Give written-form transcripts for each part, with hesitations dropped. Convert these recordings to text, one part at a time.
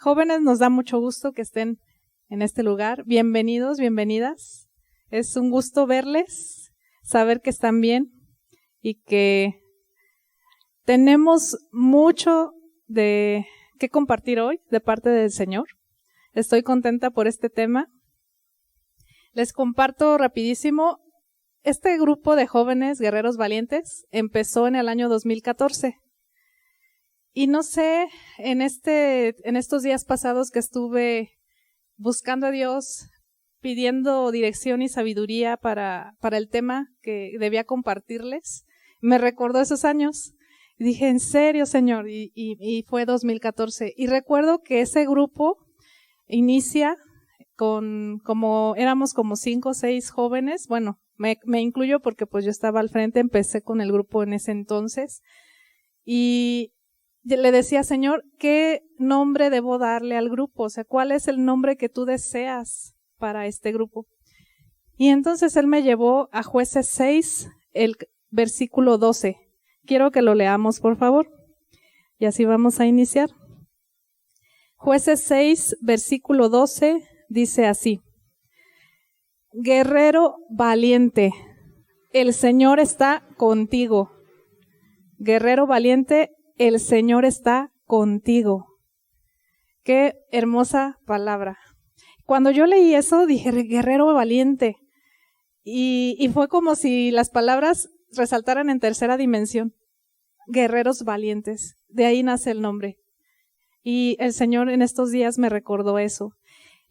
Jóvenes, nos da mucho gusto que estén en este lugar. Bienvenidos, bienvenidas. Es un gusto verles, saber que están bien y que tenemos mucho de qué compartir hoy de parte del Señor. Estoy contenta por este tema. Les comparto rapidísimo. Este grupo de jóvenes guerreros valientes empezó en el año 2014. Y no sé, en estos días pasados que estuve buscando a Dios, pidiendo dirección y sabiduría para el tema que debía compartirles, me recordó esos años. Y dije, ¿en serio, Señor? Y fue 2014. Y recuerdo que ese grupo inicia éramos como 5 o 6 jóvenes. Bueno, me incluyo porque pues yo estaba al frente, empecé con el grupo en ese entonces. Y le decía, Señor, ¿qué nombre debo darle al grupo? O sea, ¿cuál es el nombre que tú deseas para este grupo? Y entonces Él me llevó a Jueces 6, el versículo 12. Quiero que lo leamos, por favor. Y así vamos a iniciar. Jueces 6, versículo 12, dice así. Guerrero valiente, el Señor está contigo. Guerrero valiente, el Señor está contigo. Qué hermosa palabra. Cuando yo leí eso, dije, guerrero valiente. Y fue como si las palabras resaltaran en tercera dimensión. Guerreros valientes. De ahí nace el nombre. Y el Señor en estos días me recordó eso.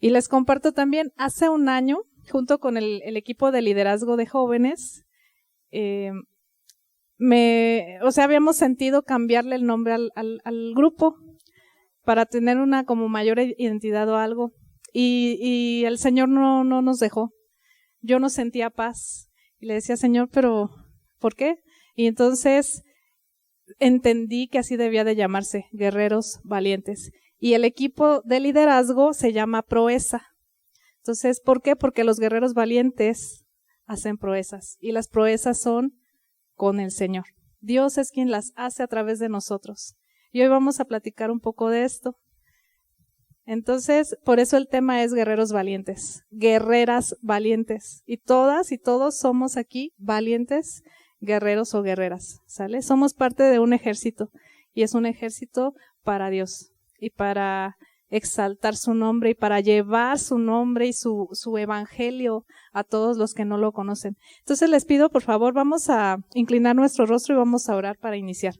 Y les comparto también, hace un año, junto con el equipo de liderazgo de jóvenes, habíamos sentido cambiarle el nombre al grupo para tener una como mayor identidad o algo. Y el Señor no nos dejó. Yo no sentía paz. Y le decía, Señor, pero ¿por qué? Y entonces entendí que así debía de llamarse, Guerreros Valientes. Y el equipo de liderazgo se llama Proeza. Entonces, ¿por qué? Porque los guerreros valientes hacen proezas. Y las proezas son con el Señor. Dios es quien las hace a través de nosotros. Y hoy vamos a platicar un poco de esto. Entonces, por eso el tema es guerreros valientes, guerreras valientes. Y todas y todos somos aquí valientes, guerreros o guerreras, ¿sale? Somos parte de un ejército y es un ejército para Dios y para exaltar su nombre y para llevar su nombre y su evangelio a todos los que no lo conocen. Entonces les pido, por favor, vamos a inclinar nuestro rostro y vamos a orar para iniciar.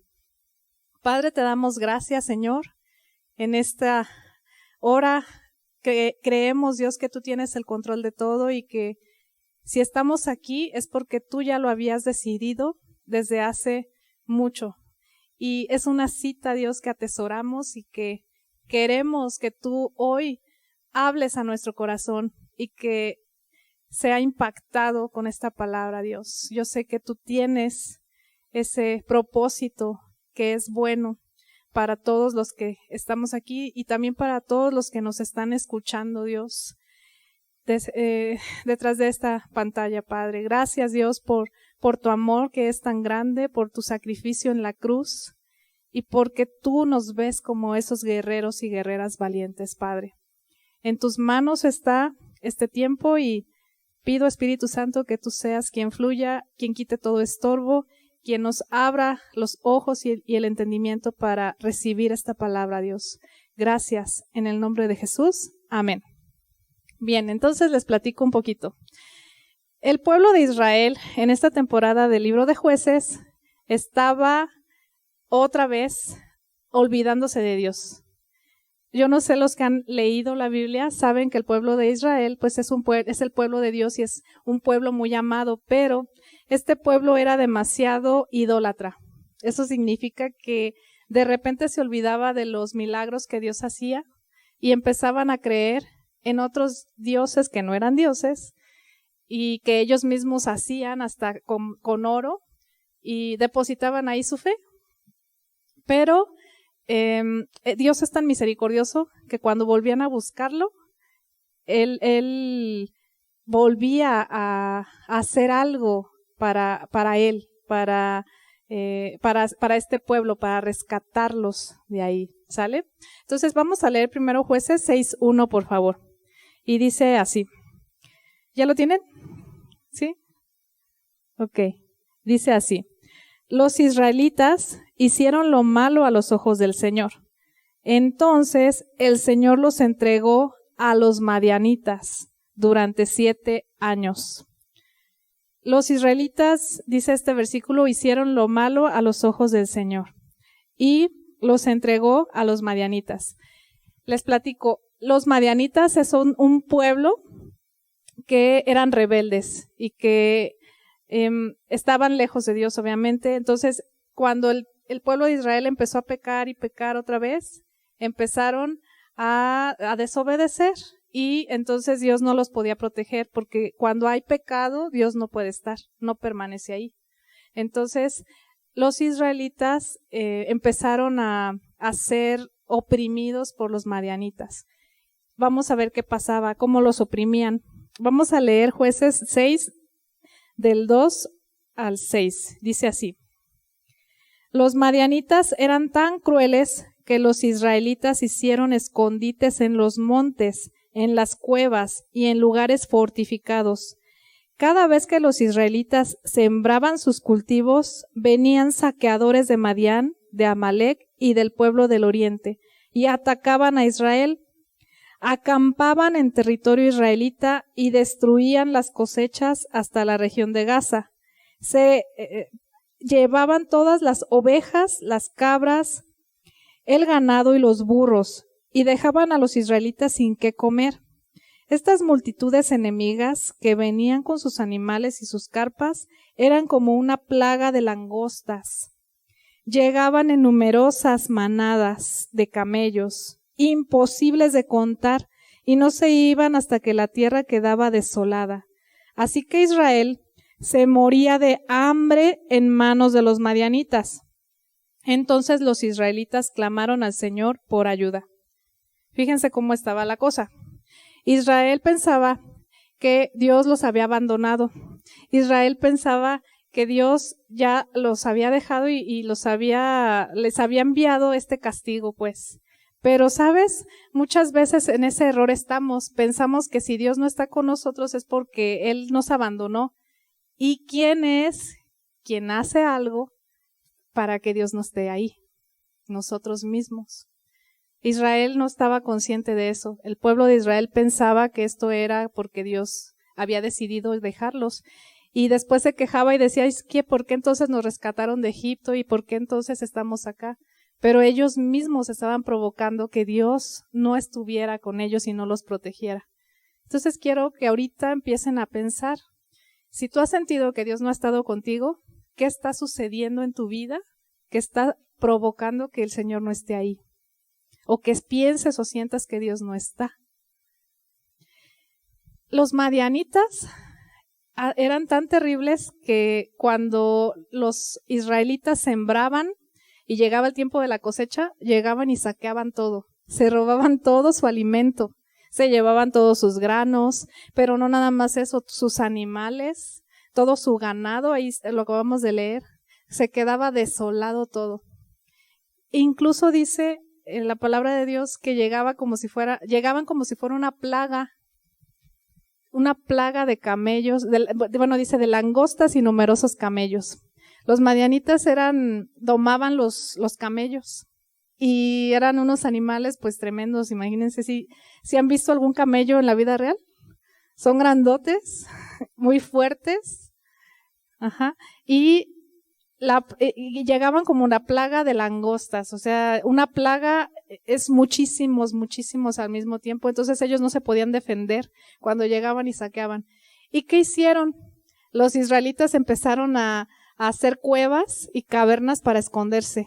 Padre, te damos gracias, Señor, en esta hora que creemos, Dios, que tú tienes el control de todo y que si estamos aquí es porque tú ya lo habías decidido desde hace mucho. Y es una cita, Dios, que atesoramos y que queremos que tú hoy hables a nuestro corazón y que sea impactado con esta palabra, Dios. Yo sé que tú tienes ese propósito que es bueno para todos los que estamos aquí y también para todos los que nos están escuchando, Dios, detrás de esta pantalla, Padre. Gracias, Dios, por tu amor que es tan grande, por tu sacrificio en la cruz y porque tú nos ves como esos guerreros y guerreras valientes, Padre. En tus manos está este tiempo y pido, Espíritu Santo, que tú seas quien fluya, quien quite todo estorbo, quien nos abra los ojos y el entendimiento para recibir esta palabra, Dios. Gracias, en el nombre de Jesús. Amén. Bien, entonces les platico un poquito. El pueblo de Israel, en esta temporada del libro de Jueces, estaba otra vez olvidándose de Dios. Yo no sé, los que han leído la Biblia saben que el pueblo de Israel pues es el pueblo de Dios y es un pueblo muy amado, pero este pueblo era demasiado idólatra. Eso significa que de repente se olvidaba de los milagros que Dios hacía y empezaban a creer en otros dioses que no eran dioses y que ellos mismos hacían hasta con oro y depositaban ahí su fe. Pero Dios es tan misericordioso que cuando volvían a buscarlo, Él volvía a hacer algo para Él, para para este pueblo, para rescatarlos de ahí, ¿sale? Entonces vamos a leer primero Jueces 6:1, por favor. Y dice así. ¿Ya lo tienen? ¿Sí? Ok. Dice así. Los israelitas hicieron lo malo a los ojos del Señor. Entonces el Señor los entregó a los madianitas durante 7 años. Los israelitas, dice este versículo, hicieron lo malo a los ojos del Señor y los entregó a los madianitas. Les platico, los madianitas son un pueblo que eran rebeldes y que estaban lejos de Dios, obviamente. Entonces, cuando el pueblo de Israel empezó a pecar y pecar otra vez, empezaron a desobedecer. Y entonces Dios no los podía proteger porque cuando hay pecado, Dios no puede estar, no permanece ahí. Entonces, los israelitas empezaron a ser oprimidos por los madianitas. Vamos a ver qué pasaba, cómo los oprimían. Vamos a leer Jueces 6, del 2 al 6. Dice así. Los madianitas eran tan crueles que los israelitas hicieron escondites en los montes, en las cuevas y en lugares fortificados. Cada vez que los israelitas sembraban sus cultivos, venían saqueadores de Madián, de Amalec y del pueblo del oriente, y atacaban a Israel. Acampaban en territorio israelita y destruían las cosechas hasta la región de Gaza. Se llevaban todas las ovejas, las cabras, el ganado y los burros, y dejaban a los israelitas sin qué comer. Estas multitudes enemigas que venían con sus animales y sus carpas eran como una plaga de langostas. Llegaban en numerosas manadas de camellos, imposibles de contar, y no se iban hasta que la tierra quedaba desolada. Así que Israel se moría de hambre en manos de los madianitas. Entonces los israelitas clamaron al Señor por ayuda. Fíjense cómo estaba la cosa. Israel pensaba que Dios los había abandonado. Israel pensaba que Dios ya los había dejado y les había enviado este castigo, pues. Pero, ¿sabes? Muchas veces en ese error estamos. Pensamos que si Dios no está con nosotros es porque Él nos abandonó. ¿Y quién es quien hace algo para que Dios no esté ahí? Nosotros mismos. Israel no estaba consciente de eso. El pueblo de Israel pensaba que esto era porque Dios había decidido dejarlos. Y después se quejaba y decía, ¿por qué entonces nos rescataron de Egipto? ¿Y por qué entonces estamos acá? Pero ellos mismos estaban provocando que Dios no estuviera con ellos y no los protegiera. Entonces quiero que ahorita empiecen a pensar, si tú has sentido que Dios no ha estado contigo, ¿qué está sucediendo en tu vida que está provocando que el Señor no esté ahí? O que pienses o sientas que Dios no está. Los madianitas eran tan terribles que cuando los israelitas sembraban y llegaba el tiempo de la cosecha, llegaban y saqueaban todo. Se robaban todo su alimento. Se llevaban todos sus granos, pero no nada más eso, sus animales, todo su ganado, ahí lo acabamos de leer, se quedaba desolado todo. Incluso dice en la palabra de Dios que llegaban como si fuera una plaga de camellos, dice de langostas y numerosos camellos. Los madianitas domaban los camellos y eran unos animales pues tremendos. Imagínense si han visto algún camello en la vida real. Son grandotes, muy fuertes. Ajá. Y llegaban como una plaga de langostas, o sea, una plaga es muchísimos al mismo tiempo, entonces ellos no se podían defender cuando llegaban y saqueaban. ¿Y qué hicieron? Los israelitas empezaron a hacer cuevas y cavernas para esconderse,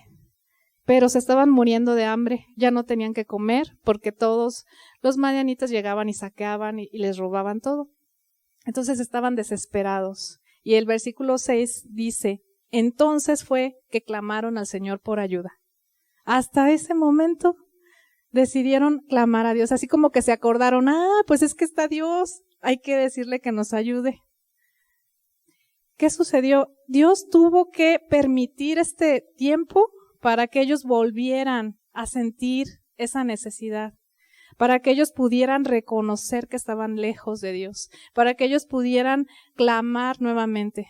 pero se estaban muriendo de hambre, ya no tenían que comer porque todos los madianitas llegaban y saqueaban y les robaban todo. Entonces estaban desesperados. Y el versículo 6 dice, entonces fue que clamaron al Señor por ayuda. Hasta ese momento decidieron clamar a Dios, así como que se acordaron, pues es que está Dios, hay que decirle que nos ayude. ¿qué sucedió? Dios tuvo que permitir este tiempo para que ellos volvieran a sentir esa necesidad, para que ellos pudieran reconocer que estaban lejos de Dios, para que ellos pudieran clamar nuevamente.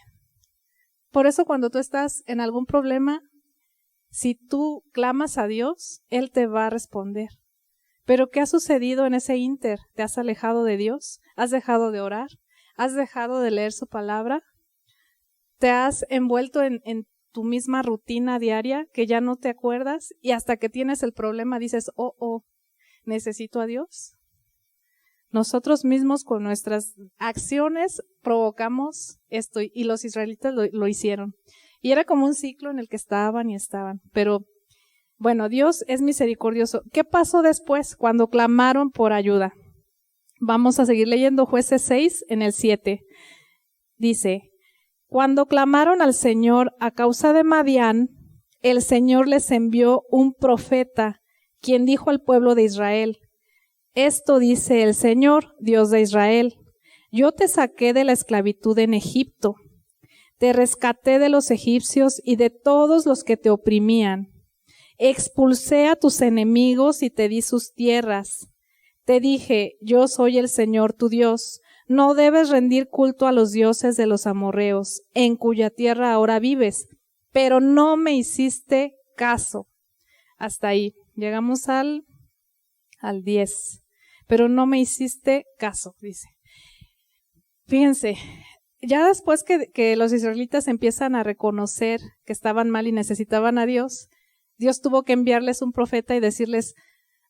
Por eso cuando tú estás en algún problema, si tú clamas a Dios, Él te va a responder. Pero ¿qué ha sucedido en ese ínter? ¿Te has alejado de Dios? ¿Has dejado de orar? ¿Has dejado de leer su palabra? ¿Te has envuelto en tu misma rutina diaria que ya no te acuerdas? Y hasta que tienes el problema dices, ¿necesito a Dios? Nosotros mismos con nuestras acciones provocamos esto y los israelitas lo hicieron. Y era como un ciclo en el que estaban. Pero bueno, Dios es misericordioso. ¿Qué pasó después cuando clamaron por ayuda? Vamos a seguir leyendo Jueces 6 en el 7. Dice, cuando clamaron al Señor a causa de Madián, el Señor les envió un profeta, quien dijo al pueblo de Israel, esto dice el Señor, Dios de Israel, yo te saqué de la esclavitud en Egipto, te rescaté de los egipcios y de todos los que te oprimían, expulsé a tus enemigos y te di sus tierras. Te dije, yo soy el Señor tu Dios, no debes rendir culto a los dioses de los amorreos, en cuya tierra ahora vives, pero no me hiciste caso. Hasta ahí, llegamos al 10. Pero no me hiciste caso, dice. Fíjense, ya después que los israelitas empiezan a reconocer que estaban mal y necesitaban a Dios, Dios tuvo que enviarles un profeta y decirles,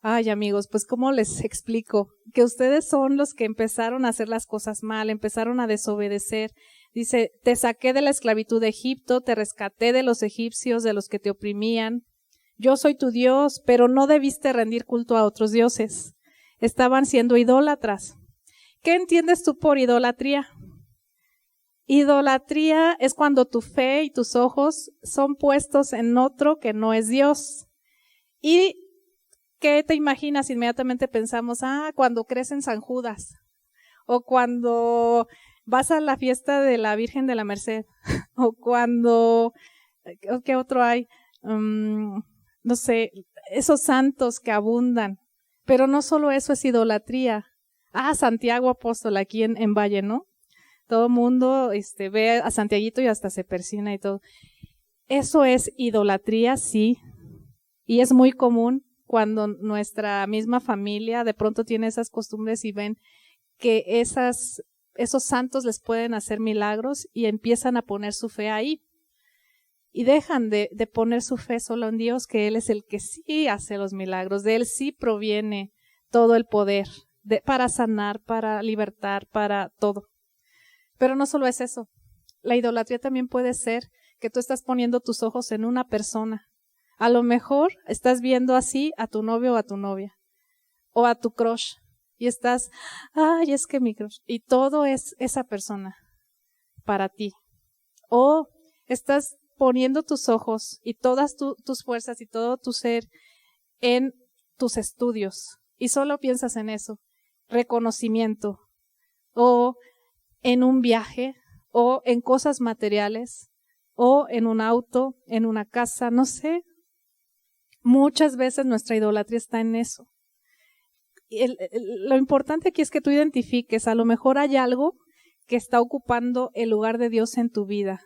ay amigos, pues ¿cómo les explico? Que ustedes son los que empezaron a hacer las cosas mal, empezaron a desobedecer. Dice, te saqué de la esclavitud de Egipto, te rescaté de los egipcios, de los que te oprimían. Yo soy tu Dios, pero no debiste rendir culto a otros dioses. Estaban siendo idólatras. ¿Qué entiendes tú por idolatría? Idolatría es cuando tu fe y tus ojos son puestos en otro que no es Dios. ¿Y qué te imaginas? Inmediatamente pensamos, cuando crees en San Judas, o cuando vas a la fiesta de la Virgen de la Merced, o cuando, ¿qué otro hay? No sé, esos santos que abundan. Pero no solo eso es idolatría. Santiago Apóstol aquí en Valle, ¿no? Todo mundo ve a Santiaguito y hasta se persina y todo. Eso es idolatría, sí. Y es muy común cuando nuestra misma familia de pronto tiene esas costumbres y ven que esos santos les pueden hacer milagros y empiezan a poner su fe ahí. Y dejan de poner su fe solo en Dios, que Él es el que sí hace los milagros. De Él sí proviene todo el poder para sanar, para libertar, para todo. Pero no solo es eso. La idolatría también puede ser que tú estás poniendo tus ojos en una persona. A lo mejor estás viendo así a tu novio o a tu novia. O a tu crush. Y estás, es que mi crush. Y todo es esa persona para ti. O estás poniendo tus ojos y todas tus fuerzas y todo tu ser en tus estudios y solo piensas en eso, reconocimiento o en un viaje o en cosas materiales o en un auto, en una casa, no sé. Muchas veces nuestra idolatría está en eso. Lo importante aquí es que tú identifiques, a lo mejor hay algo que está ocupando el lugar de Dios en tu vida.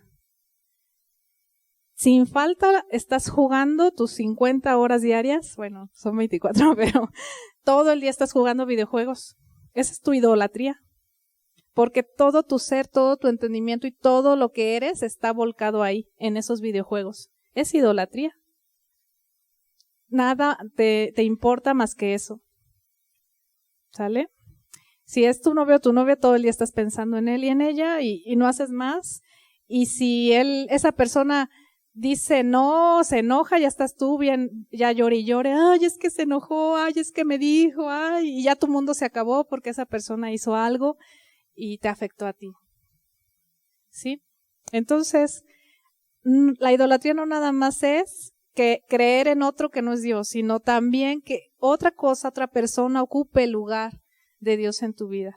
Sin falta estás jugando tus 50 horas diarias, bueno, son 24, pero todo el día estás jugando videojuegos. Esa es tu idolatría. Porque todo tu ser, todo tu entendimiento y todo lo que eres está volcado ahí, en esos videojuegos. Es idolatría. Nada te importa más que eso. ¿Sale? Si es tu novio o tu novia, todo el día estás pensando en él y en ella y no haces más. Y si esa persona dice no, se enoja, ya estás tú bien, ya llore y llore, es que se enojó, es que me dijo, y ya tu mundo se acabó porque esa persona hizo algo y te afectó a ti. ¿Sí? Entonces, la idolatría no nada más es que creer en otro que no es Dios, sino también que otra cosa, otra persona ocupe el lugar de Dios en tu vida.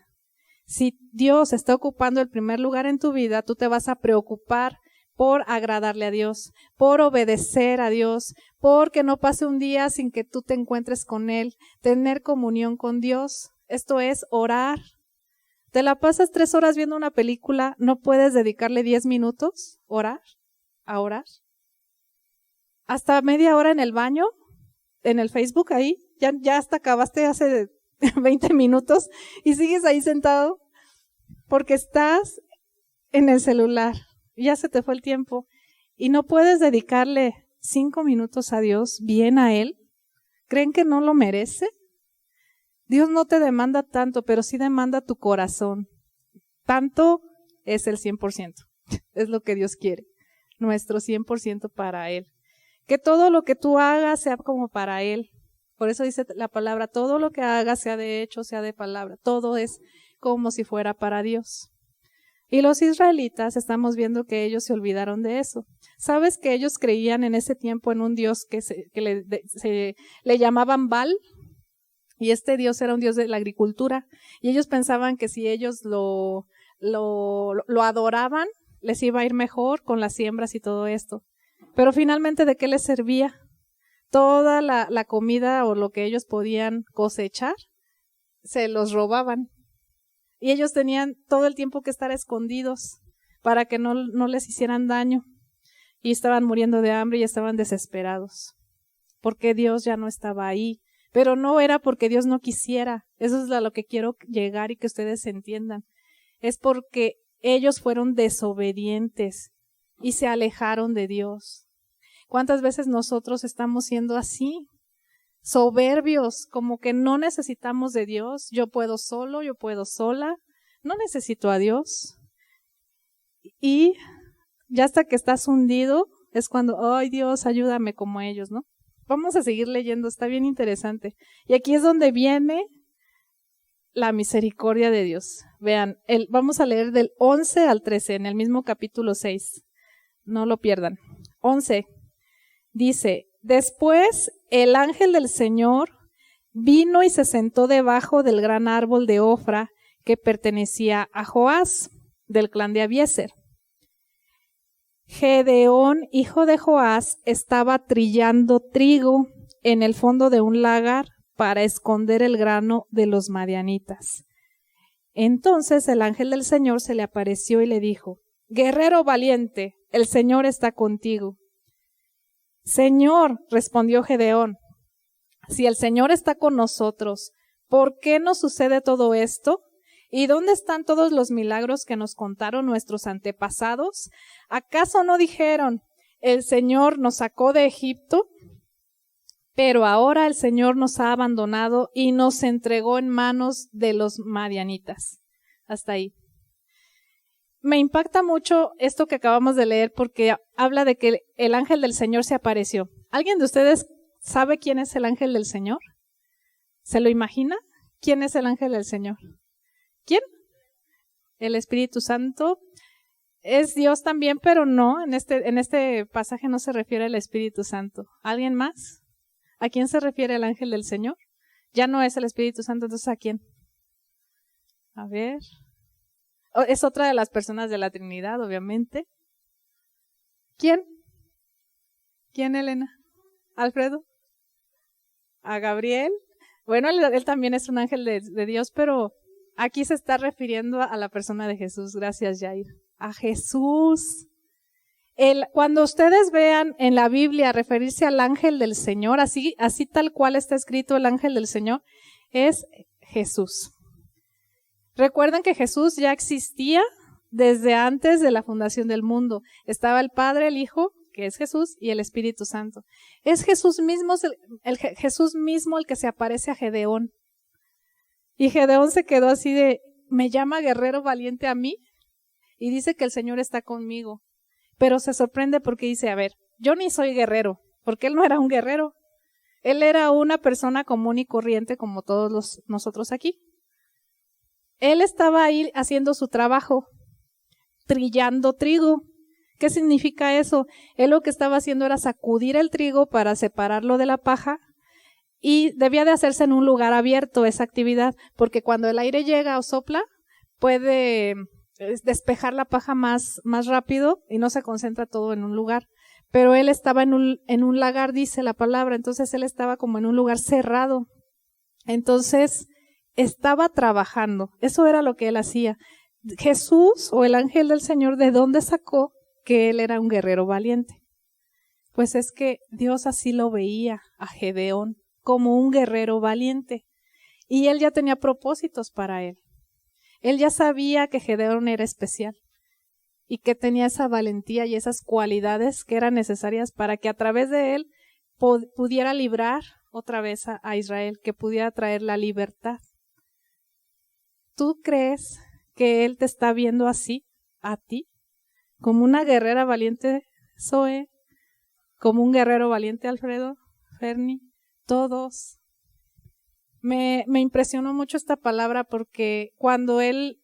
Si Dios está ocupando el primer lugar en tu vida, tú te vas a preocupar por agradarle a Dios, por obedecer a Dios, porque no pase un día sin que tú te encuentres con Él, tener comunión con Dios. Esto es orar. ¿Te la pasas 3 horas viendo una película? ¿No puedes dedicarle 10 minutos a orar? Hasta media hora en el baño, en el Facebook ahí, ya hasta acabaste hace 20 minutos y sigues ahí sentado porque estás en el celular. Ya se te fue el tiempo y no puedes dedicarle 5 minutos a Dios, bien a Él. ¿Creen que no lo merece? Dios no te demanda tanto, pero sí demanda tu corazón. Tanto es el 100%. Es lo que Dios quiere. Nuestro 100% para Él. Que todo lo que tú hagas sea como para Él. Por eso dice la palabra, todo lo que hagas, sea de hecho, sea de palabra, todo es como si fuera para Dios. Y los israelitas estamos viendo que ellos se olvidaron de eso. ¿Sabes que ellos creían en ese tiempo en un Dios que le llamaban Baal? Y este Dios era un Dios de la agricultura. Y ellos pensaban que si ellos lo adoraban, les iba a ir mejor con las siembras y todo esto. Pero finalmente, ¿de qué les servía? Toda la comida o lo que ellos podían cosechar, se los robaban. Y ellos tenían todo el tiempo que estar escondidos para que no les hicieran daño. Y estaban muriendo de hambre y estaban desesperados. Porque Dios ya no estaba ahí. Pero no era porque Dios no quisiera. Eso es a lo que quiero llegar y que ustedes entiendan. Es porque ellos fueron desobedientes y se alejaron de Dios. ¿Cuántas veces nosotros estamos siendo así? Soberbios, como que no necesitamos de Dios. Yo puedo solo, yo puedo sola. No necesito a Dios. Y ya hasta que estás hundido es cuando, ay Dios, ayúdame como ellos, ¿no? Vamos a seguir leyendo, está bien interesante. Y aquí es donde viene la misericordia de Dios. Vean, vamos a leer del 11 al 13, en el mismo capítulo 6. No lo pierdan. 11. Dice, después el ángel del Señor vino y se sentó debajo del gran árbol de Ofra que pertenecía a Joás, del clan de Abiezer. Gedeón, hijo de Joás, estaba trillando trigo en el fondo de un lagar para esconder el grano de los madianitas. Entonces el ángel del Señor se le apareció y le dijo, guerrero valiente, el Señor está contigo. Señor, respondió Gedeón, si el Señor está con nosotros, ¿por qué nos sucede todo esto? ¿Y dónde están todos los milagros que nos contaron nuestros antepasados? ¿Acaso no dijeron, el Señor nos sacó de Egipto? Pero ahora el Señor nos ha abandonado y nos entregó en manos de los madianitas. Hasta ahí. Me impacta mucho esto que acabamos de leer porque habla de que el ángel del Señor se apareció. ¿Alguien de ustedes sabe quién es el ángel del Señor? ¿Se lo imagina? ¿Quién es el ángel del Señor? ¿Quién? El Espíritu Santo. Es Dios también, pero no, en este pasaje no se refiere al Espíritu Santo. ¿Alguien más? ¿A quién se refiere el ángel del Señor? Ya no es el Espíritu Santo, entonces ¿a quién? A ver. Es otra de las personas de la Trinidad, obviamente. ¿Quién? ¿Quién, Elena? ¿Alfredo? ¿A Gabriel? Bueno, él también es un ángel de Dios, pero aquí se está refiriendo a la persona de Jesús. Gracias, Jair. A Jesús. Cuando ustedes vean en la Biblia referirse al ángel del Señor, así tal cual está escrito el ángel del Señor, es Jesús. Recuerden que Jesús ya existía desde antes de la fundación del mundo. Estaba el Padre, el Hijo, que es Jesús, y el Espíritu Santo. Es Jesús mismo, Jesús mismo el que se aparece a Gedeón. Y Gedeón se quedó así de, ¿me llama guerrero valiente a mí? Y dice que el Señor está conmigo. Pero se sorprende porque dice, a ver, yo ni soy guerrero, porque él no era un guerrero. Él era una persona común y corriente como todos nosotros aquí. Él estaba ahí haciendo su trabajo, trillando trigo. ¿Qué significa eso? Él lo que estaba haciendo era sacudir el trigo para separarlo de la paja y debía de hacerse en un lugar abierto esa actividad, porque cuando el aire llega o sopla, puede despejar la paja más rápido y no se concentra todo en un lugar. Pero él estaba en un lagar, dice la palabra, entonces él estaba como en un lugar cerrado. Entonces estaba trabajando, eso era lo que él hacía. Jesús o el ángel del Señor, ¿de dónde sacó que él era un guerrero valiente? Pues es que Dios así lo veía a Gedeón, como un guerrero valiente. Y él ya tenía propósitos para él. Él ya sabía que Gedeón era especial y que tenía esa valentía y esas cualidades que eran necesarias para que a través de él pudiera librar otra vez a Israel, que pudiera traer la libertad. ¿Tú crees que él te está viendo así, a ti? Como una guerrera valiente, Zoe, como un guerrero valiente, Alfredo, Ferni, todos. Me impresionó mucho esta palabra porque cuando él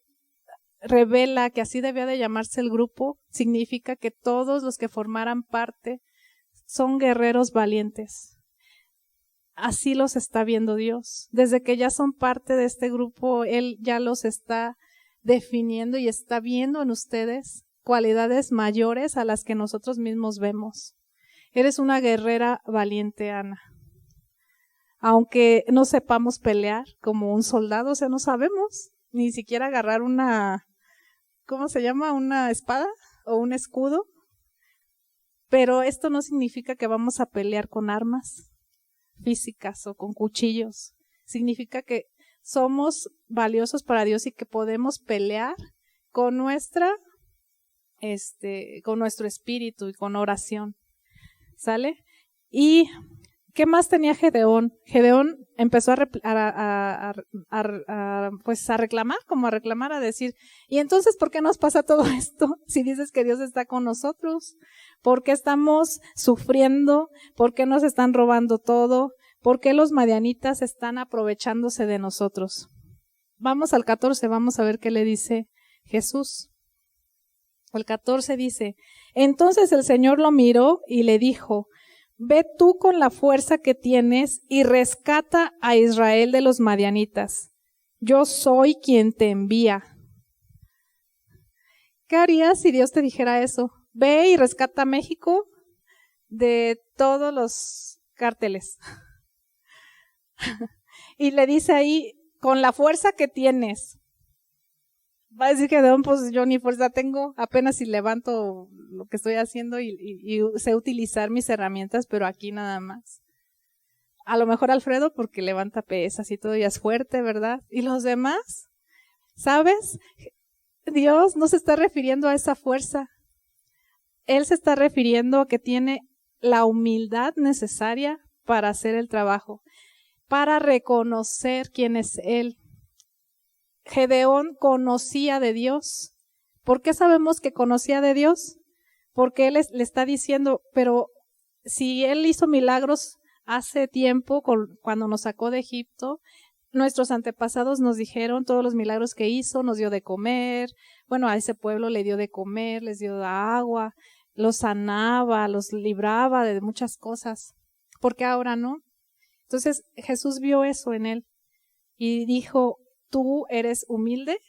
revela que así debía de llamarse el grupo, significa que todos los que formaran parte son guerreros valientes. Así los está viendo Dios. Desde que ya son parte de este grupo, Él ya los está definiendo y está viendo en ustedes cualidades mayores a las que nosotros mismos vemos. Eres una guerrera valiente, Ana. Aunque no sepamos pelear como un soldado, o sea, no sabemos ni siquiera agarrar una, ¿cómo se llama? Una espada o un escudo. Pero esto no significa que vamos a pelear con armas físicas o con cuchillos. Significa que somos valiosos para Dios y que podemos pelear con nuestro espíritu y con oración. ¿Sale? Y ¿qué más tenía Gedeón? Gedeón empezó a reclamar, a decir, ¿y entonces por qué nos pasa todo esto? Si dices que Dios está con nosotros, ¿por qué estamos sufriendo? ¿Por qué nos están robando todo? ¿Por qué los madianitas están aprovechándose de nosotros? Vamos al 14, vamos a ver qué le dice Jesús. El 14 dice, entonces el Señor lo miró y le dijo, ve tú con la fuerza que tienes y rescata a Israel de los madianitas. Yo soy quien te envía. ¿Qué harías si Dios te dijera eso? Ve y rescata a México de todos los cárteles. Y le dice ahí, con la fuerza que tienes. Va a decir que pues yo ni fuerza tengo, apenas si levanto lo que estoy haciendo y sé utilizar mis herramientas, pero aquí nada más. A lo mejor Alfredo porque levanta pesas y todo y es fuerte, ¿verdad? ¿Y los demás? ¿Sabes? Dios no se está refiriendo a esa fuerza. Él se está refiriendo a que tiene la humildad necesaria para hacer el trabajo, para reconocer quién es Él. Gedeón conocía de Dios. ¿Por qué sabemos que conocía de Dios? Porque él le está diciendo, pero si él hizo milagros hace tiempo, cuando nos sacó de Egipto, nuestros antepasados nos dijeron todos los milagros que hizo, nos dio de comer, bueno, a ese pueblo le dio de comer, les dio agua, los sanaba, los libraba de muchas cosas. ¿Por qué ahora no? Entonces Jesús vio eso en él y dijo, tú eres humilde,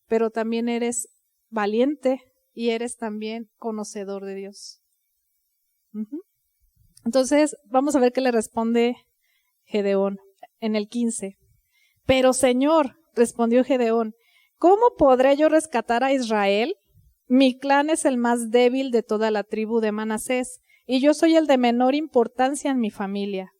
pero también eres valiente y eres también conocedor de Dios. Entonces, vamos a ver qué le responde Gedeón en el 15. Pero Señor, respondió Gedeón, ¿cómo podré yo rescatar a Israel? Mi clan es el más débil de toda la tribu de Manasés, y yo soy el de menor importancia en mi familia.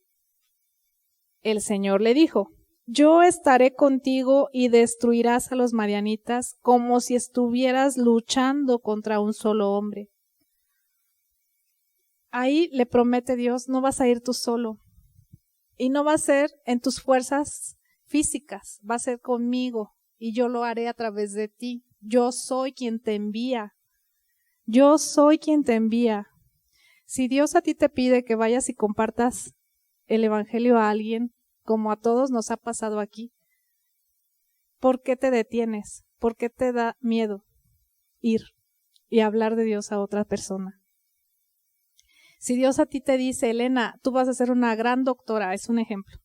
El Señor le dijo, yo estaré contigo y destruirás a los madianitas como si estuvieras luchando contra un solo hombre. Ahí le promete Dios, no vas a ir tú solo. Y no va a ser en tus fuerzas físicas, va a ser conmigo y yo lo haré a través de ti. Yo soy quien te envía. Yo soy quien te envía. Si Dios a ti te pide que vayas y compartas el evangelio a alguien, como a todos nos ha pasado aquí, ¿por qué te detienes? ¿Por qué te da miedo ir y hablar de Dios a otra persona? Si Dios a ti te dice, Elena, tú vas a ser una gran doctora, es un ejemplo,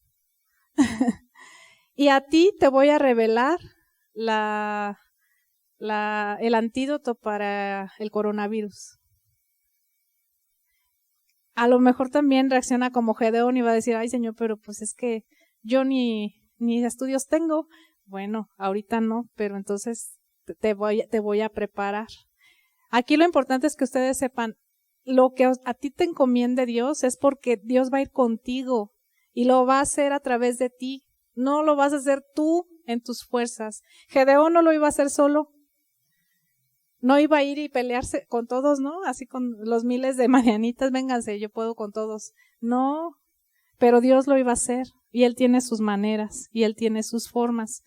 y a ti te voy a revelar la el antídoto para el coronavirus. A lo mejor también reacciona como Gedeón y va a decir, ay Señor, pero pues es que yo ni estudios tengo. Bueno, ahorita no, pero entonces te voy a preparar. Aquí lo importante es que ustedes sepan, lo que a ti te encomiende Dios es porque Dios va a ir contigo y lo va a hacer a través de ti. No lo vas a hacer tú en tus fuerzas. Gedeón no lo iba a hacer solo. No iba a ir y pelearse con todos, ¿no? Así con los miles de madianitas, vénganse, yo puedo con todos. No, pero Dios lo iba a hacer y Él tiene sus maneras y Él tiene sus formas.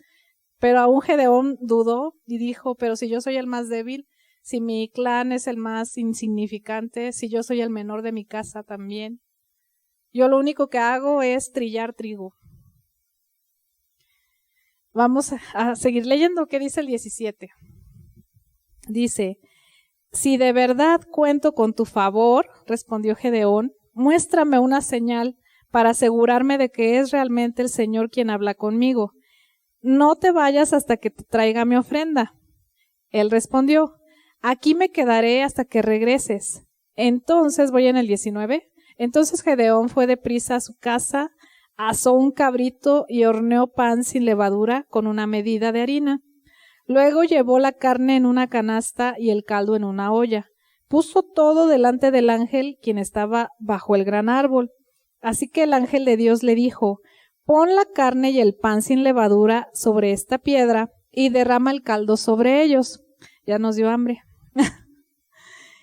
Pero aún Gedeón dudó y dijo, pero si yo soy el más débil, si mi clan es el más insignificante, si yo soy el menor de mi casa también, yo lo único que hago es trillar trigo. Vamos a seguir leyendo. ¿Qué dice el 17? Dice, si de verdad cuento con tu favor, respondió Gedeón, muéstrame una señal para asegurarme de que es realmente el Señor quien habla conmigo. No te vayas hasta que te traiga mi ofrenda. Él respondió, aquí me quedaré hasta que regreses. Entonces, voy en el 19, entonces Gedeón fue deprisa a su casa, asó un cabrito y horneó pan sin levadura con una medida de harina. Luego llevó la carne en una canasta y el caldo en una olla. Puso todo delante del ángel, quien estaba bajo el gran árbol. Así que el ángel de Dios le dijo, pon la carne y el pan sin levadura sobre esta piedra y derrama el caldo sobre ellos. Ya nos dio hambre.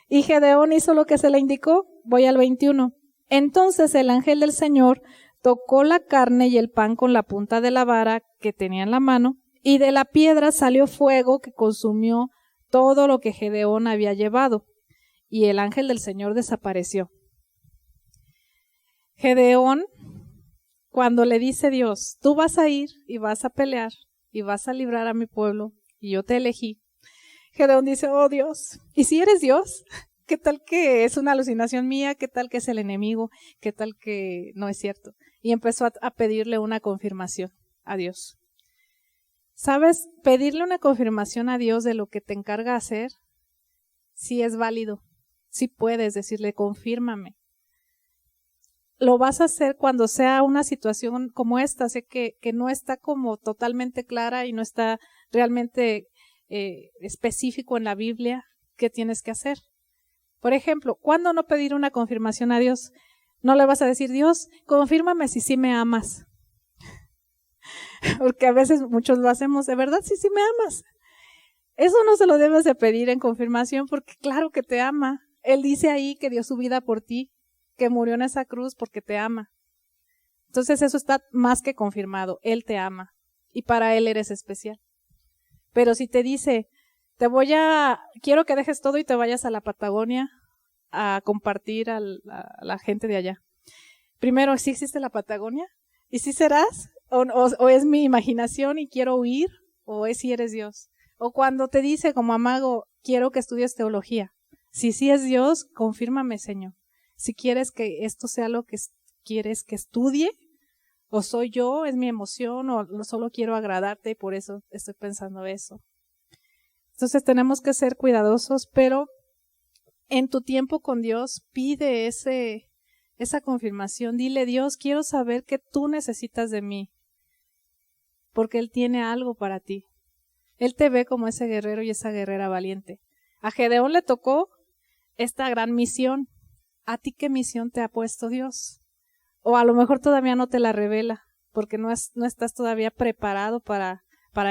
Y Gedeón hizo lo que se le indicó. Voy al 21. Entonces el ángel del Señor tocó la carne y el pan con la punta de la vara que tenía en la mano, y de la piedra salió fuego que consumió todo lo que Gedeón había llevado, y el ángel del Señor desapareció. Gedeón, cuando le dice Dios, tú vas a ir y vas a pelear y vas a librar a mi pueblo, y yo te elegí, Gedeón dice, oh Dios, ¿y si eres Dios? ¿Qué tal que es una alucinación mía? ¿Qué tal que es el enemigo? ¿Qué tal que no es cierto? Y empezó a pedirle una confirmación a Dios. ¿Sabes? Pedirle una confirmación a Dios de lo que te encarga hacer, sí es válido, sí puedes decirle, confírmame. Lo vas a hacer cuando sea una situación como esta, sé que no está como totalmente clara y no está realmente específico en la Biblia qué tienes que hacer. Por ejemplo, ¿cuándo no pedir una confirmación a Dios? No le vas a decir, Dios, confírmame si sí me amas. Porque a veces muchos lo hacemos, de verdad, sí me amas. Eso no se lo debes de pedir en confirmación porque claro que te ama. Él dice ahí que dio su vida por ti, que murió en esa cruz porque te ama. Entonces eso está más que confirmado, Él te ama y para Él eres especial. Pero si te dice, quiero que dejes todo y te vayas a la Patagonia a compartir a la gente de allá. Primero, ¿sí existe la Patagonia? ¿Y sí serás? ¿O es mi imaginación y quiero huir? ¿O es si eres Dios? O cuando te dice como amago, quiero que estudies teología. Si sí es Dios, confírmame, Señor. Si quieres que esto sea lo que quieres que estudie, o soy yo, es mi emoción, o solo quiero agradarte y por eso estoy pensando eso. Entonces tenemos que ser cuidadosos, pero en tu tiempo con Dios pide esa confirmación. Dile, Dios, quiero saber que tú necesitas de mí, porque Él tiene algo para ti. Él te ve como ese guerrero y esa guerrera valiente. A Gedeón le tocó esta gran misión. ¿A ti qué misión te ha puesto Dios? O a lo mejor todavía no te la revela, porque no estás todavía preparado para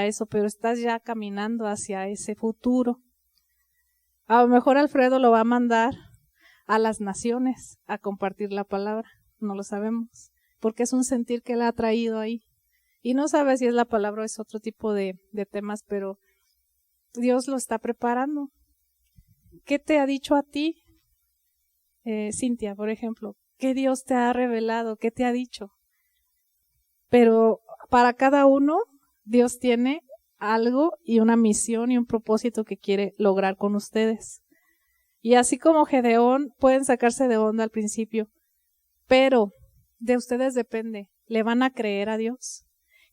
eso, pero estás ya caminando hacia ese futuro. A lo mejor Alfredo lo va a mandar a las naciones a compartir la palabra, no lo sabemos, porque es un sentir que Él ha traído ahí. Y no sabe si es la palabra o es otro tipo de temas, pero Dios lo está preparando. ¿Qué te ha dicho a ti, Cintia, por ejemplo? ¿Qué Dios te ha revelado? ¿Qué te ha dicho? Pero para cada uno, Dios tiene algo y una misión y un propósito que quiere lograr con ustedes. Y así como Gedeón, pueden sacarse de onda al principio, pero de ustedes depende. ¿Le van a creer a Dios?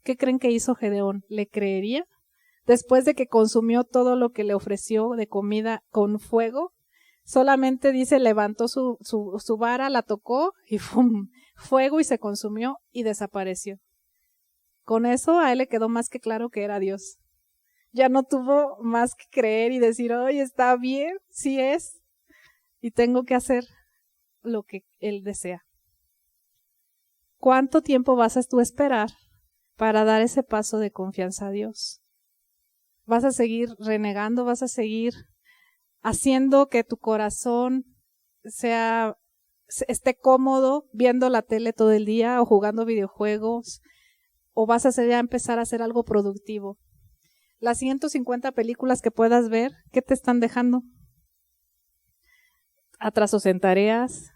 ¿Qué creen que hizo Gedeón? ¿Le creería? después de que consumió todo lo que le ofreció de comida con fuego, solamente dice, levantó su vara, la tocó y ¡fum! Fuego y se consumió y desapareció. Con eso a él le quedó más que claro que era Dios. Ya no tuvo más que creer y decir, oye, está bien, sí es, y tengo que hacer lo que él desea. ¿Cuánto tiempo vas a tú esperar para dar ese paso de confianza a Dios? ¿Vas a seguir renegando? ¿Vas a seguir haciendo que tu corazón esté cómodo viendo la tele todo el día o jugando videojuegos? ¿O vas a empezar a hacer algo productivo? Las 150 películas que puedas ver, ¿qué te están dejando? Atrasos en tareas,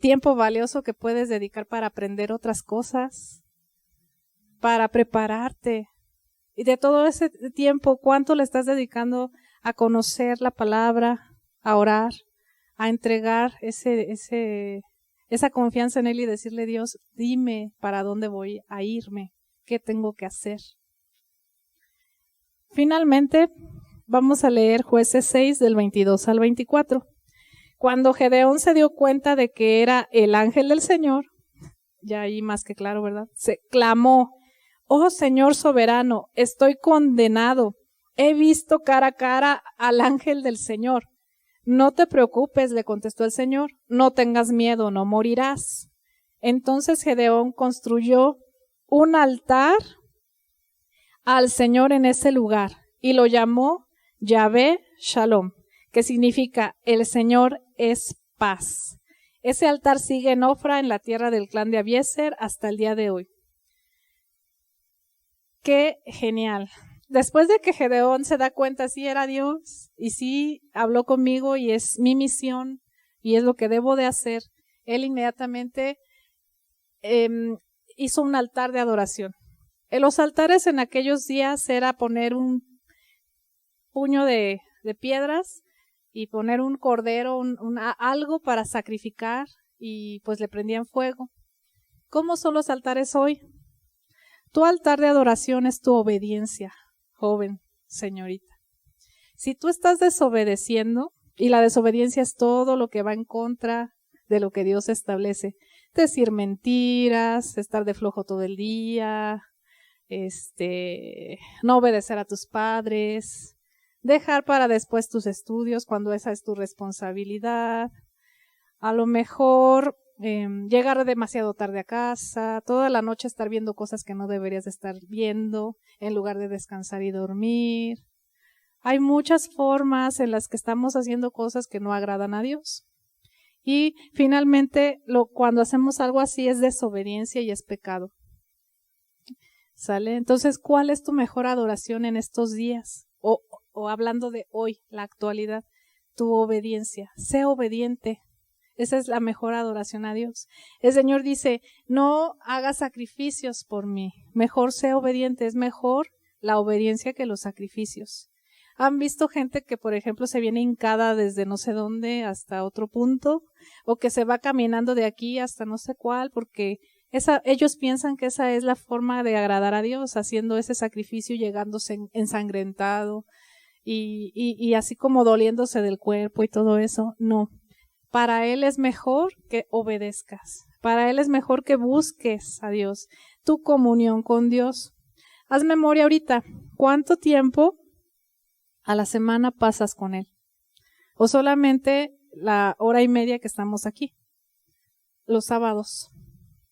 tiempo valioso que puedes dedicar para aprender otras cosas, para prepararte. Y de todo ese tiempo, ¿cuánto le estás dedicando a conocer la palabra, a orar, a entregar esa confianza en Él y decirle, Dios, dime para dónde voy a irme, qué tengo que hacer? Finalmente, vamos a leer Jueces 6 del 22 al 24. Cuando Gedeón se dio cuenta de que era el ángel del Señor, ya ahí más que claro, ¿verdad? Se clamó, oh Señor soberano, estoy condenado. He visto cara a cara al ángel del Señor. No te preocupes, le contestó el Señor, no tengas miedo, no morirás. Entonces Gedeón construyó un altar al Señor en ese lugar y lo llamó Yahvé Shalom, que significa el Señor es paz. Ese altar sigue en Ofra, en la tierra del clan de Abiezer, hasta el día de hoy. ¡Qué genial! Después de que Gedeón se da cuenta, sí era Dios y sí habló conmigo y es mi misión y es lo que debo de hacer, él inmediatamente hizo un altar de adoración. En los altares en aquellos días era poner un puño de piedras y poner un cordero, algo para sacrificar y pues le prendían fuego. ¿Cómo son los altares hoy? Tu altar de adoración es tu obediencia, joven, señorita. Si tú estás desobedeciendo, y la desobediencia es todo lo que va en contra de lo que Dios establece, decir mentiras, estar de flojo todo el día, no obedecer a tus padres, dejar para después tus estudios cuando esa es tu responsabilidad, a lo mejor llegar demasiado tarde a casa, toda la noche estar viendo cosas que no deberías de estar viendo en lugar de descansar y dormir. Hay muchas formas en las que estamos haciendo cosas que no agradan a Dios. Y finalmente, cuando hacemos algo así es desobediencia y es pecado. ¿Sale? Entonces, ¿cuál es tu mejor adoración en estos días? O hablando de hoy, la actualidad, tu obediencia. Sé obediente. Esa es la mejor adoración a Dios. El Señor dice, no hagas sacrificios por mí. Mejor sé obediente. Es mejor la obediencia que los sacrificios. ¿Han visto gente que, por ejemplo, se viene hincada desde no sé dónde hasta otro punto? O que se va caminando de aquí hasta no sé cuál, porque ellos piensan que esa es la forma de agradar a Dios, haciendo ese sacrificio, llegándose ensangrentado y así como doliéndose del cuerpo y todo eso. No. Para Él es mejor que obedezcas. Para Él es mejor que busques a Dios, tu comunión con Dios. Haz memoria ahorita. ¿Cuánto tiempo a la semana pasas con Él? O solamente la hora y media que estamos aquí, los sábados.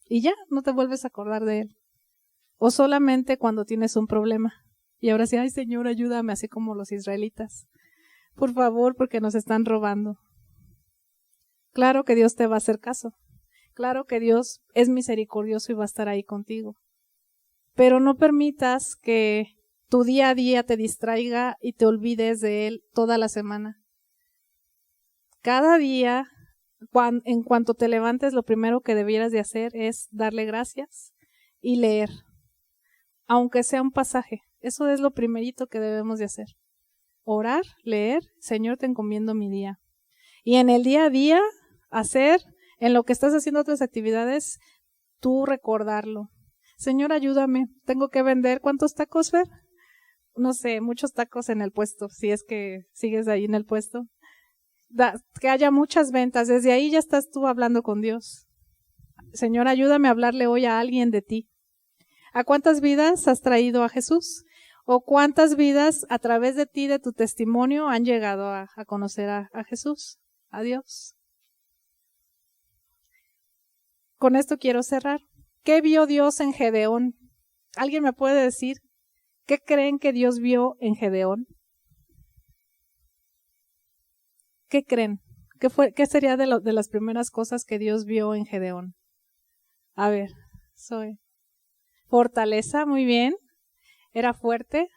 Y ya, no te vuelves a acordar de Él. O solamente cuando tienes un problema. Y ahora sí, ay Señor, ayúdame, así como los israelitas. Por favor, porque nos están robando. Claro que Dios te va a hacer caso. Claro que Dios es misericordioso y va a estar ahí contigo. Pero no permitas que tu día a día te distraiga y te olvides de Él toda la semana. Cada día, en cuanto te levantes, lo primero que debieras de hacer es darle gracias y leer, aunque sea un pasaje. Eso es lo primerito que debemos de hacer. Orar, leer, Señor, te encomiendo mi día. Y en el día a día, hacer, en lo que estás haciendo otras actividades, tú recordarlo. Señor, ayúdame, tengo que vender. ¿Cuántos tacos, Fer? No sé, muchos tacos en el puesto, si es que sigues ahí en el puesto. Que haya muchas ventas. Desde ahí ya estás tú hablando con Dios. Señor, ayúdame a hablarle hoy a alguien de ti. ¿A cuántas vidas has traído a Jesús? ¿O cuántas vidas a través de ti, de tu testimonio, han llegado a conocer a Jesús, a Dios? Con esto quiero cerrar. ¿Qué vio Dios en Gedeón? ¿Alguien me puede decir qué creen que Dios vio en Gedeón? ¿Qué creen? ¿Qué sería de las primeras cosas que Dios vio en Gedeón? A ver, fortaleza, muy bien. Era fuerte,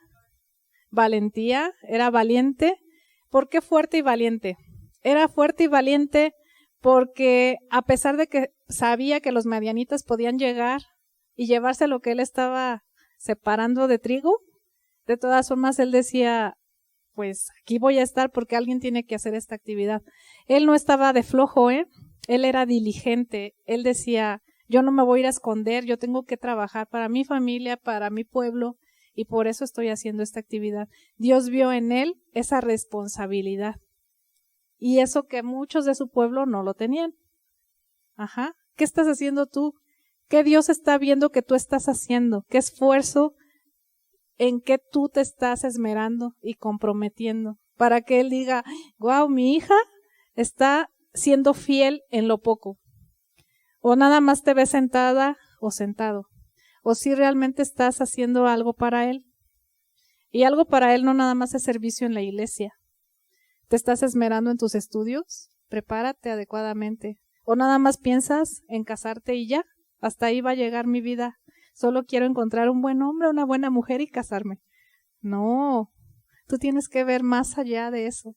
valentía, era valiente. ¿Por qué fuerte y valiente? Era fuerte y valiente porque a pesar de que sabía que los madianitas podían llegar y llevarse lo que él estaba separando de trigo, de todas formas él decía, pues aquí voy a estar porque alguien tiene que hacer esta actividad. Él no estaba de flojo, él era diligente. Él decía, yo no me voy a ir a esconder, yo tengo que trabajar para mi familia, para mi pueblo, y por eso estoy haciendo esta actividad. Dios vio en él esa responsabilidad. Y eso que muchos de su pueblo no lo tenían. Ajá. ¿Qué estás haciendo tú? ¿Qué Dios está viendo que tú estás haciendo? ¿Qué esfuerzo en qué tú te estás esmerando y comprometiendo? Para que Él diga, wow, mi hija está siendo fiel en lo poco. O nada más te ves sentada o sentado. O si realmente estás haciendo algo para Él. Y algo para Él no nada más es servicio en la iglesia. ¿Te estás esmerando en tus estudios? Prepárate adecuadamente. ¿O nada más piensas en casarte y ya? Hasta ahí va a llegar mi vida. Solo quiero encontrar un buen hombre, una buena mujer y casarme. No, tú tienes que ver más allá de eso.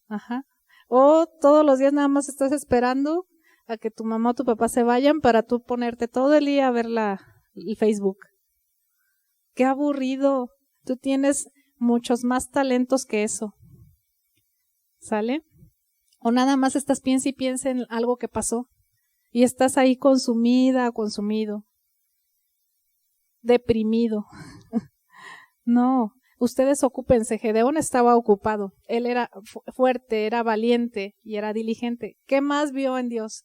Ajá. O todos los días nada más estás esperando a que tu mamá o tu papá se vayan para tú ponerte todo el día a ver el Facebook. ¡Qué aburrido! Tú tienes muchos más talentos que eso. ¿Sale? O nada más estás piensa y piensa en algo que pasó y estás ahí consumida o consumido, deprimido. No, ustedes ocúpense. Gedeón estaba ocupado. Él era fuerte, era valiente y era diligente. ¿Qué más vio en Dios,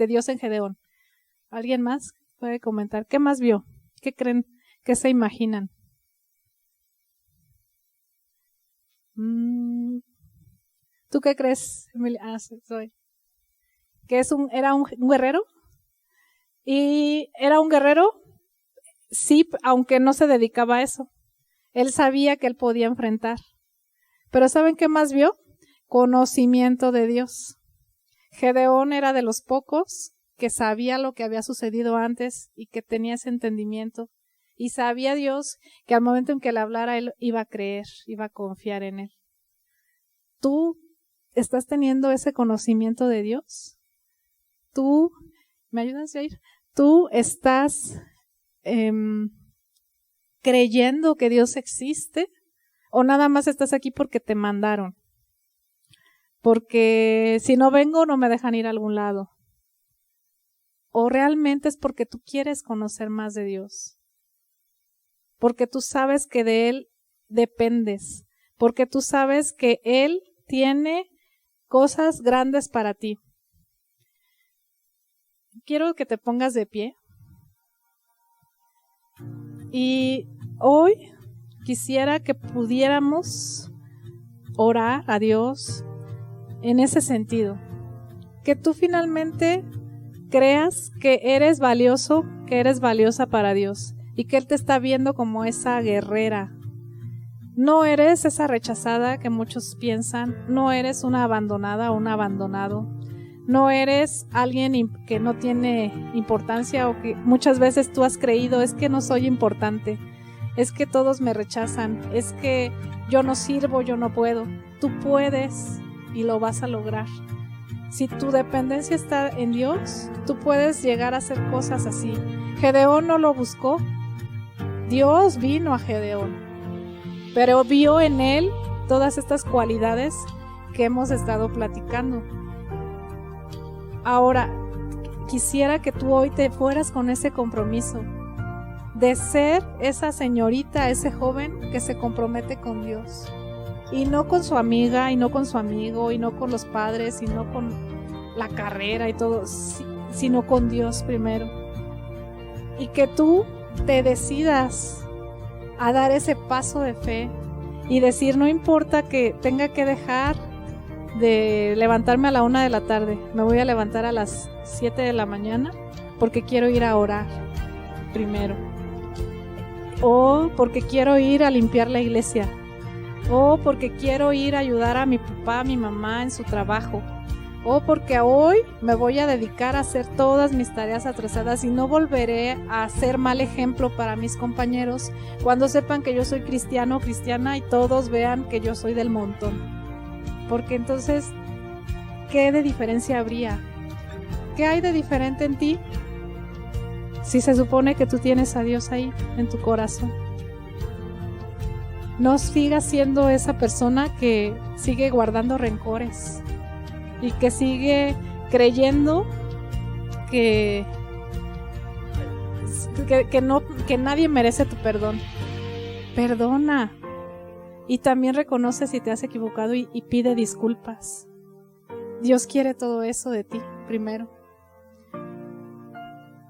Dios en Gedeón? ¿Alguien más puede comentar? ¿Qué más vio? ¿Qué creen? ¿Qué se imaginan? ¿Tú qué crees, Emilia? Soy. ¿Que era un guerrero? Y era un guerrero, sí, aunque no se dedicaba a eso. Él sabía que él podía enfrentar. Pero ¿saben qué más vio? Conocimiento de Dios. Gedeón era de los pocos que sabía lo que había sucedido antes y que tenía ese entendimiento. Y sabía Dios que al momento en que le hablara, él iba a creer, iba a confiar en él. ¿Tú estás teniendo ese conocimiento de Dios? ¿Tú, me ayudas a ir? ¿Tú estás creyendo que Dios existe? ¿O nada más estás aquí porque te mandaron? Porque si no vengo no me dejan ir a algún lado. ¿O realmente es porque tú quieres conocer más de Dios? Porque tú sabes que de Él dependes. Porque tú sabes que Él tiene cosas grandes para ti. Quiero que te pongas de pie. Y hoy quisiera que pudiéramos orar a Dios en ese sentido. Que tú finalmente creas que eres valioso, que eres valiosa para Dios y que Él te está viendo como esa guerrera. No eres esa rechazada que muchos piensan, no eres una abandonada o un abandonado, no eres alguien que no tiene importancia o que muchas veces tú has creído, es que no soy importante, es que todos me rechazan, es que yo no sirvo, yo no puedo. Tú puedes y lo vas a lograr. Si tu dependencia está en Dios, tú puedes llegar a hacer cosas así. Gedeón no lo buscó, Dios vino a Gedeón, pero vio en él todas estas cualidades que hemos estado platicando. Ahora, quisiera que tú hoy te fueras con ese compromiso de ser esa señorita, ese joven que se compromete con Dios. Y no con su amiga, y no con su amigo, y no con los padres, y no con la carrera y todo, sino con Dios primero. Y que tú te decidas a dar ese paso de fe y decir, no importa que tenga que dejar de levantarme a la 1 de la tarde, me voy a levantar a las 7 de la mañana porque quiero ir a orar primero, o porque quiero ir a limpiar la iglesia, o porque quiero ir a ayudar a mi papá, a mi mamá en su trabajo, o porque hoy me voy a dedicar a hacer todas mis tareas atrasadas y no volveré a ser mal ejemplo para mis compañeros cuando sepan que yo soy cristiano o cristiana y todos vean que yo soy del montón. Porque entonces, ¿qué de diferencia habría? ¿Qué hay de diferente en ti si se supone que tú tienes a Dios ahí en tu corazón? No sigas siendo esa persona que sigue guardando rencores y que sigue creyendo que nadie merece tu perdón. Perdona. Y también reconoce si te has equivocado y pide disculpas. Dios quiere todo eso de ti primero.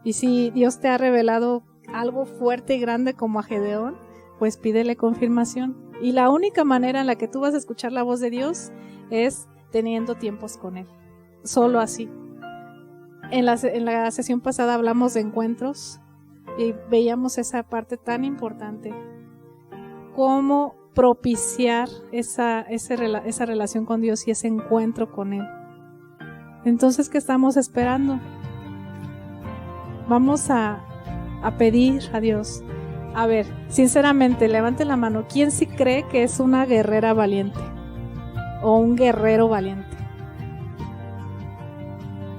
Y si Dios te ha revelado algo fuerte y grande como a Gedeón, pues pídele confirmación. Y la única manera en la que tú vas a escuchar la voz de Dios es teniendo tiempos con Él. Solo así. En la sesión pasada hablamos de encuentros y veíamos esa parte tan importante. Cómo propiciar esa relación con Dios y ese encuentro con Él. Entonces, ¿qué estamos esperando? Vamos a pedir a Dios. A ver, sinceramente, levante la mano. ¿Quién sí cree que es una guerrera valiente? O un guerrero valiente.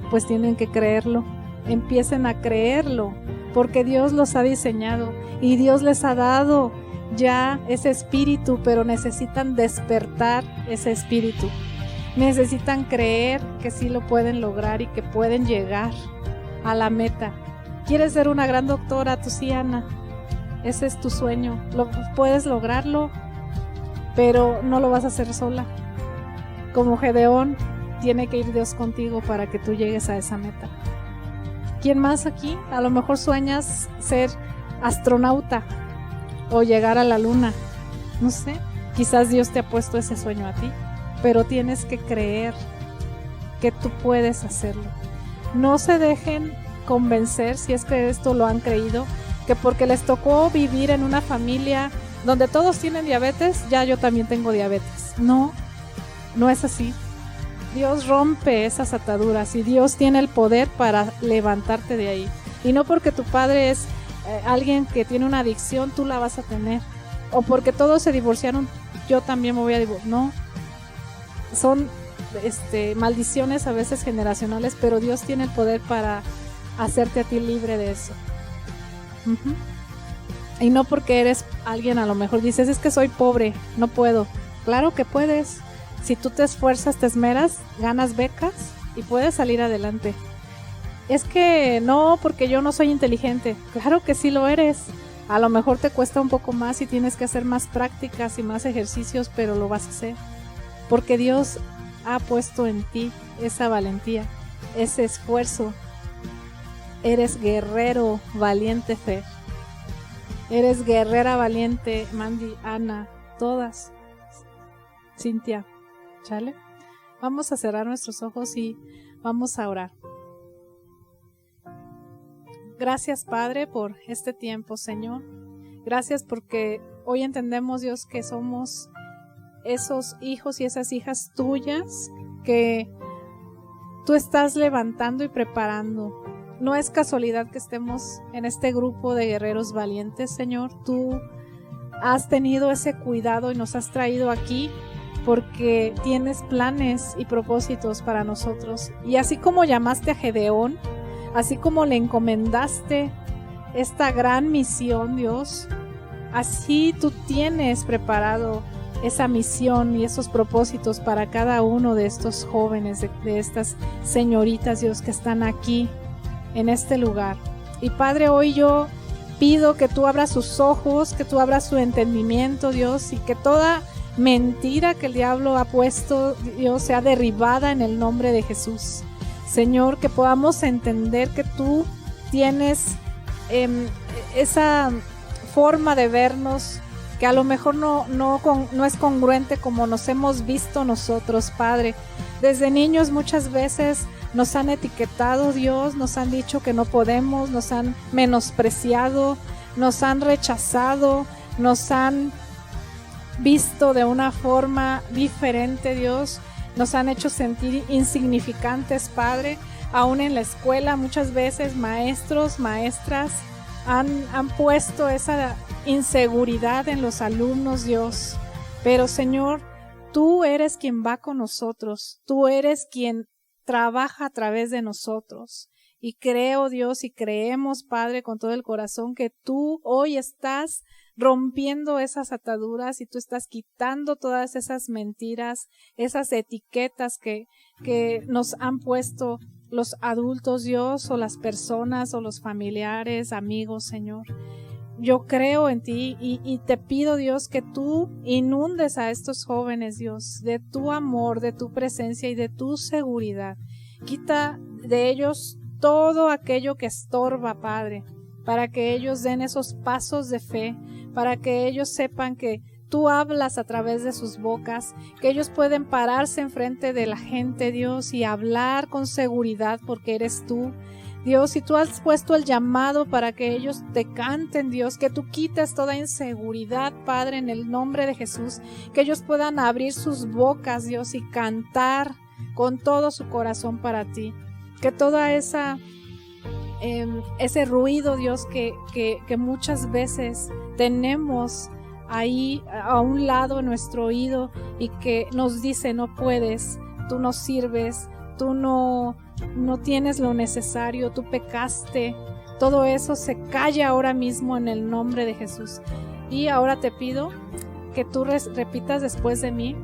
Pues tienen que creerlo. Empiecen a creerlo, porque Dios los ha diseñado y Dios les ha dado ya ese espíritu, pero necesitan despertar ese espíritu. Necesitan creer que sí lo pueden lograr y que pueden llegar a la meta. ¿Quieres ser una gran doctora? Tú sí, Ana. Ese es tu sueño. Puedes lograrlo, pero no lo vas a hacer sola. Como Gedeón, tiene que ir Dios contigo para que tú llegues a esa meta. ¿Quién más aquí? A lo mejor sueñas ser astronauta o llegar a la luna. No sé, quizás Dios te ha puesto ese sueño a ti, pero tienes que creer que tú puedes hacerlo. No se dejen convencer, si es que esto lo han creído, que porque les tocó vivir en una familia donde todos tienen diabetes, ya yo también tengo diabetes. No es así. Dios rompe esas ataduras y Dios tiene el poder para levantarte de ahí. Y no porque tu padre es alguien que tiene una adicción, tú la vas a tener. O porque todos se divorciaron, yo también me voy a divorciar. No. Son maldiciones a veces generacionales, pero Dios tiene el poder para hacerte a ti libre de eso. Y no porque eres alguien, a lo mejor dices, es que soy pobre, no puedo. Claro que puedes. Si tú te esfuerzas, te esmeras, ganas becas y puedes salir adelante. Es que no, porque yo no soy inteligente. Claro que sí lo eres. A lo mejor te cuesta un poco más y tienes que hacer más prácticas y más ejercicios, pero lo vas a hacer. Porque Dios ha puesto en ti esa valentía, ese esfuerzo. Eres guerrero valiente, Fer. Eres guerrera valiente, Mandy, Ana, todas. Cintia. ¿Chale? Vamos a cerrar nuestros ojos y vamos a orar. Gracias, Padre, por este tiempo, Señor. Gracias porque hoy entendemos, Dios, que somos esos hijos y esas hijas tuyas que tú estás levantando y preparando. No es casualidad que estemos en este grupo de guerreros valientes, Señor. Tú has tenido ese cuidado y nos has traído aquí porque tienes planes y propósitos para nosotros. Y así como llamaste a Gedeón, así como le encomendaste esta gran misión, Dios, así tú tienes preparado esa misión y esos propósitos para cada uno de estos jóvenes, de estas señoritas, Dios, que están aquí en este lugar. Y Padre, hoy yo pido que tú abras sus ojos, que tú abras su entendimiento, Dios, y que toda mentira que el diablo ha puesto, Dios, sea derribada en el nombre de Jesús. Señor, que podamos entender que tú tienes esa forma de vernos que a lo mejor no es congruente como nos hemos visto nosotros, Padre. Desde niños muchas veces nos han etiquetado, Dios, nos han dicho que no podemos, nos han menospreciado, nos han rechazado, nos han visto de una forma diferente, Dios, nos han hecho sentir insignificantes, Padre. Aún en la escuela muchas veces maestros, maestras han puesto esa inseguridad en los alumnos, Dios. Pero Señor, tú eres quien va con nosotros, tú eres quien trabaja a través de nosotros. Y creo, Dios, y creemos, Padre, con todo el corazón, que tú hoy estás rompiendo esas ataduras y tú estás quitando todas esas mentiras, esas etiquetas que nos han puesto los adultos, Dios, o las personas, o los familiares, amigos, Señor. Yo creo en ti y te pido, Dios, que tú inundes a estos jóvenes, Dios, de tu amor, de tu presencia y de tu seguridad. Quita de ellos todo aquello que estorba, Padre, para que ellos den esos pasos de fe, para que ellos sepan que tú hablas a través de sus bocas, que ellos pueden pararse enfrente de la gente, Dios, y hablar con seguridad porque eres tú. Dios, si tú has puesto el llamado para que ellos te canten, Dios, que tú quites toda inseguridad, Padre, en el nombre de Jesús, que ellos puedan abrir sus bocas, Dios, y cantar con todo su corazón para ti. Que toda ese ruido, Dios, que muchas veces tenemos ahí a un lado en nuestro oído y que nos dice no puedes, tú no sirves, tú no tienes lo necesario, tú pecaste, todo eso se calla ahora mismo en el nombre de Jesús. Y ahora te pido que tú repitas después de mí,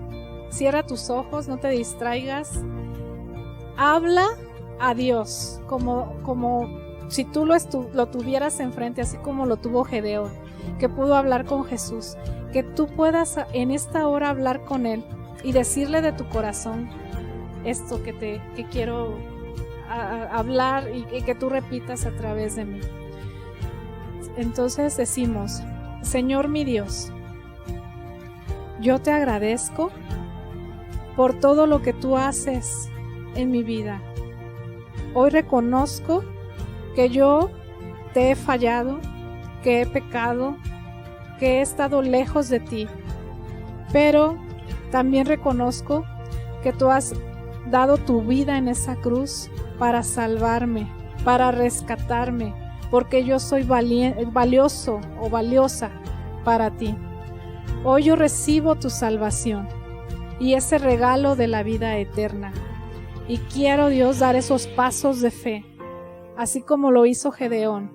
cierra tus ojos, no te distraigas, habla a Dios como si tú lo tuvieras enfrente, así como lo tuvo Gedeón, que pudo hablar con Jesús, que tú puedas en esta hora hablar con Él y decirle de tu corazón esto que quiero hablar y que tú repitas a través de mí. Entonces decimos: Señor mi Dios, yo te agradezco por todo lo que tú haces en mi vida. Hoy reconozco que yo te he fallado, que he pecado, que he estado lejos de ti, pero también reconozco que tú has dado tu vida en esa cruz para salvarme, para rescatarme, porque yo soy valioso o valiosa para ti. Hoy yo recibo tu salvación y ese regalo de la vida eterna. Y quiero, Dios, dar esos pasos de fe, así como lo hizo Gedeón,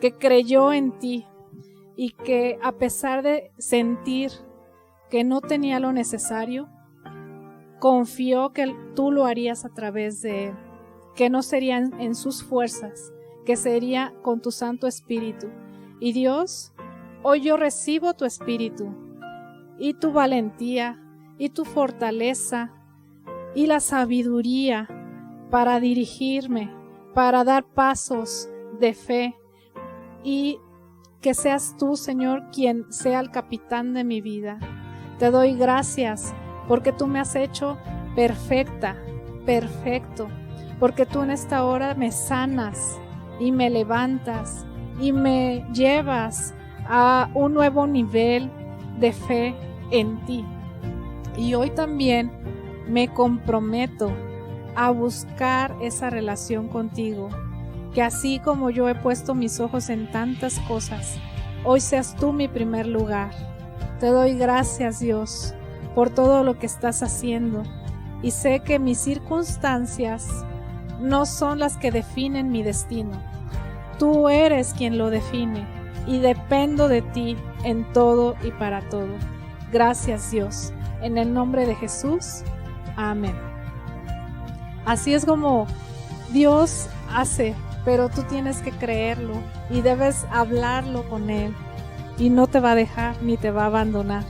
que creyó en ti y que a pesar de sentir que no tenía lo necesario, confió que tú lo harías a través de él, que no sería en sus fuerzas, que sería con tu Santo Espíritu. Y Dios, hoy yo recibo tu Espíritu y tu valentía y tu fortaleza y la sabiduría para dirigirme, para dar pasos de fe, y que seas tú, Señor, quien sea el capitán de mi vida. Te doy gracias porque tú me has hecho perfecta, perfecto, porque tú en esta hora me sanas y me levantas y me llevas a un nuevo nivel de fe en ti. Y hoy también me comprometo a buscar esa relación contigo, que así como yo he puesto mis ojos en tantas cosas, hoy seas tú mi primer lugar. Te doy gracias, Dios, por todo lo que estás haciendo, y sé que mis circunstancias no son las que definen mi destino. Tú eres quien lo define y dependo de ti en todo y para todo. Gracias, Dios. En el nombre de Jesús. Amén. Así es como Dios hace pero tú tienes que creerlo y debes hablarlo con Él y no te va a dejar ni te va a abandonar,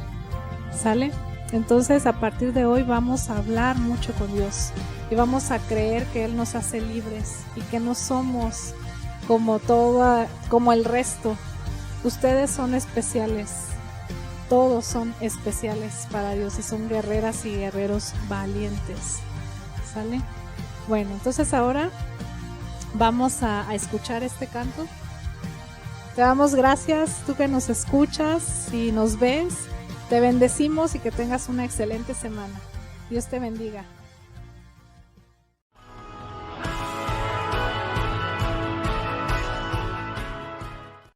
¿sale? Entonces a partir de hoy vamos a hablar mucho con Dios y vamos a creer que Él nos hace libres y que no somos como el resto. Ustedes son especiales, todos son especiales para Dios y son guerreras y guerreros valientes, ¿sale? Bueno, entonces ahora vamos a escuchar este canto. Te damos gracias, tú que nos escuchas y nos ves, te bendecimos y que tengas una excelente semana. Dios te bendiga.